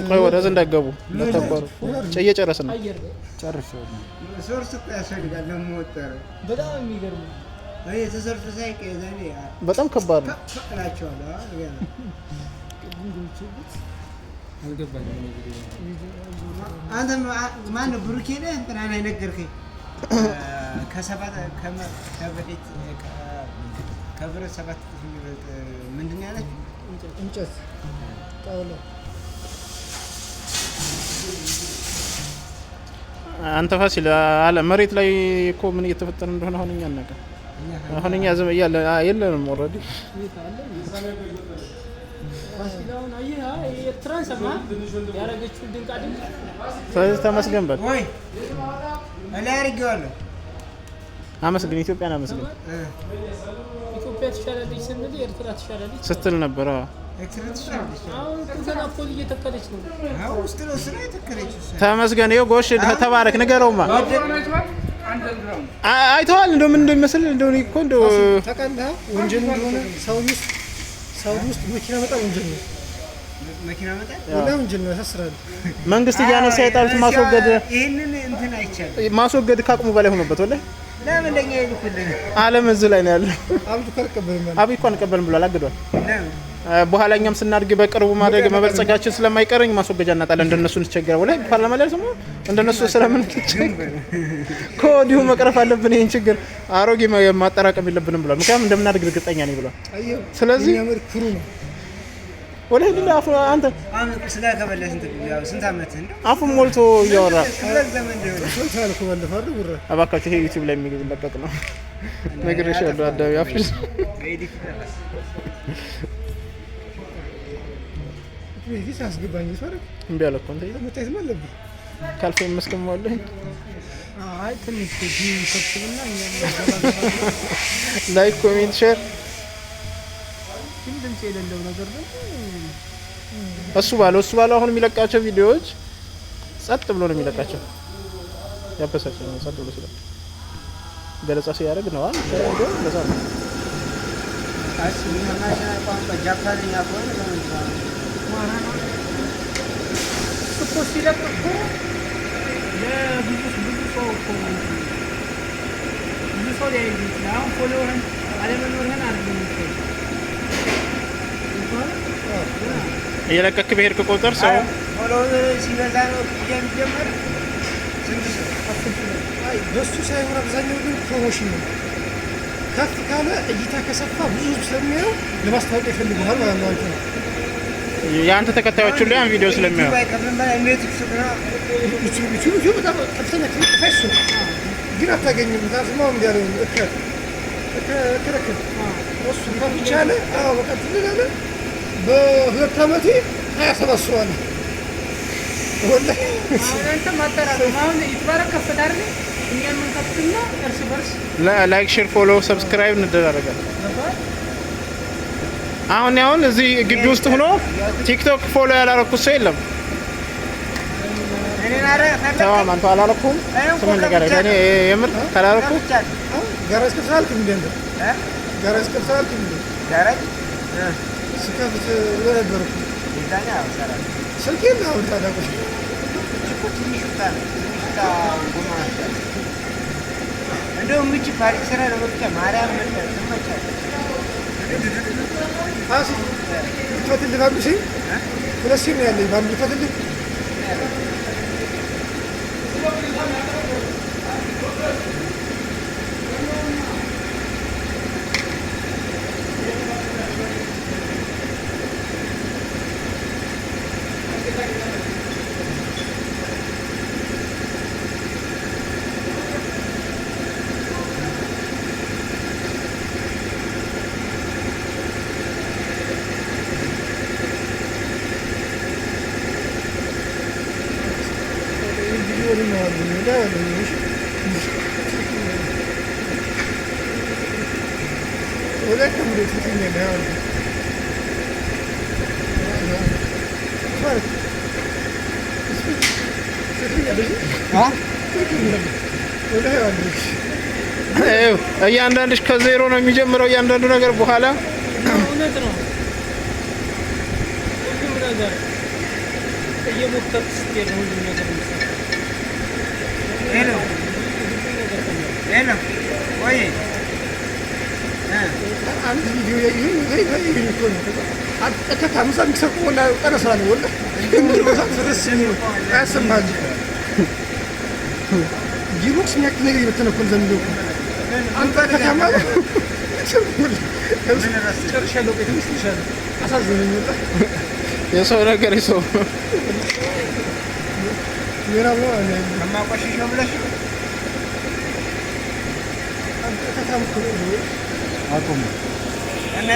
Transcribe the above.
ቆይ ወደዛ እንዳገቡ ለተቆሩ እየጨረስን ነው። ጨርሰው ሶርስ እኮ ያስፈልጋል ለሞተር በጣም የሚገርም አይ ተሰርቶ ሳይቀ ዘኔ በጣም ከባድ ነው ፈቅላቸዋል አገና አልገባኝም አንተ ማን ነው ብሩኬ ነህ እንትና ላይ ነገርከኝ ከሰባት ከበፊት ከብረት ሰባት ምንድን ያለች እንጨት ጣውላ አንተ ፋሲል አለ መሬት ላይ እኮ ምን እየተፈጠረ እንደሆነ አሁን እኛ ዝም እያለ የለንም ኦሬዲ ፋሲላውን አየህ የትራንስማ ያረጋችሁ ድንቅ አይደል ስለዚህ ተመስገን በል ወይ እኔ አርጌዋለሁ አመስግን ኢትዮጵያን አመስግን ኢትዮጵያ ትሻላለች ስንል ኤርትራ ትሻላለች ስትል ነበር ኤርትራ ትሻላለች አሁን ከዛ ፖሊ እየተከለች ነው አው ውስጥ ነው ስራ የተከለች ተመስገን ይኸው ጎሽ ተባረክ ንገረውማ አይተዋል እንደው ምን እንደሚመስል እንደው እኮ እንደው ተቀንዳ ወንጀል እንደሆነ ሰው ውስጥ መኪና መጣል ወንጀል ነው መኪና መጣል ወንጀል ነው ያሳስራል መንግስት እያነሳ የጣሉት ማስወገድ ይሄንን እንትን አይቻልም ማስወገድ ካቅሙ በላይ ሆነበት ወለ ለምን ለኛ ይልኩልን? አለም እዚህ ላይ ነው ያለው። አብይ እኮ አንቀበልም ብሏል፣ አግዷል። በኋላ እኛም ስናድግ በቅርቡ ማድረግ መበልጸጋችን ስለማይቀረኝ ማስወገጃ እናጣለን። እንደነሱ እንቸገረው ላይ ፓርላማ ላይ ሰሞ እንደነሱ ስለምንቸገር ከወዲሁ መቅረፍ አለብን ይሄን ችግር። አሮጌ ማጠራቀም የለብንም ብሏል። ምክንያቱም እንደምናድግ እርግጠኛ ነኝ ብሏል። ስለዚህ ወለ ሄድና አፉ አንተ ስጋ ከበለህ ስንት አመት እንዴ? አፉን ሞልቶ እያወራ ባለፈው ጉራ እባካችሁ ይሄ ዩቲዩብ ላይ የሚለቀቅ ነው። ነግሬሻለሁ። አዳሚ አፍሽ ይሄስ አስገባኝ ይፈረክ እምቢ አለ እኮ እንዴ መጣይስ ማለት ካልፈ መስከማለህ። አይ ትንሽ ይሰብስብና ላይክ ኮሜንት ሼር ድምጽ የሌለው ነገር ነው። እሱ ባለው አሁን የሚለቃቸው ቪዲዮዎች ጸጥ ብሎ ነው የሚለቃቸው። ያበሳቸው ነው ጸጥ ብሎ ሲለቅ ገለጻ ሲያደርግ ነው አይደል? ለዛ ነው አስሚናና ቋንቋ ጃፓንኛ ቆን ማራና እኮ ሲለቅ እኮ ለብዙ ሰው እኮ ብዙ ሰው ላይ ነው ፎሎወርን አለመኖርህን አይደለም እኮ እየለቀክ በሄድክ ቁጥር ሰው ፎሎወር ሲበዛ ነው የሚጀምር። በሱ ሳይሆን አብዛኛው ግን ፕሮሞሽን ነው። ከፍ ካለ እይታ ከሰፋ ብዙ ስለሚያየው ለማስታወቂያ ይፈልጉሃል ማለት ነው። አንተ የአንተ ተከታዮች ሁሉ ያን ቪዲዮ ስለሚያዩ ዩቲዩብ በጣም ከፍተኛ ክፍተት ነው፣ ግን አታገኝም። ታስማው እንዲያለው እከረከረ እሱ ከፍቻለ አዎ በቃ ትልላለ በሁለት ዓመቴ 27 ሰው አለ ወላሂ። አንተ ማጠራቀም አሁን ይባረክ ከፍታር እኛ ምን ከፍትና እርስ በርስ ላይክ ሼር ፎሎ ሰብስክራይብ እንደራረጋለን። አሁን እዚህ ግቢ ውስጥ ሆኖ ቲክቶክ ፎሎ ያላረኩት ሰው የለም። ተማም አንተ አላረኩም ስምን ነገር እኔ የምር ካላረኩ ጋራጅ ከፍታልክ እንዴ እንደ ጋራጅ ከፍታልክ እንዴ ጋራጅ ስከፍት ወረበርኩ ይታኛ አውሰራ ስልኬን አውጣ ዳቆ ትንሽ ታለ ጎማ እንደው ምጭ ፓሪክ ስራ ነው ብቻ ማርያም ምን ተመቻለ አሲ ትወትል ባብሽ ሁለት ሲም ያለኝ ባንዱ ትወትል እያንዳንድሽ ከዜሮ ነው የሚጀምረው እያንዳንዱ ነገር በኋላ እውነት ነው። ሁሉም ነገር እየሞከርክ ስትሄድ ሁሉም ነገር ይሰራል። ሄሎ ወይ አንድ ቪዲዮ ያየሁኝ እኮ ነው። ከካምሳ ሚሰቁ ወላ ቀነሳለ ወላ አያሰማል ጂቦክስ የሚያክል ነገር እየበተነኮል ዘንድ አንተ ከተማ ጨርሻለሁ። ትንሽ ትሻለ አሳዘነኝ። ወጣ የሰው ነገር የሰው ምዕራብ ነው አማቋሽሽ ነው ብለሽ አንተ ከተማ አቁም እና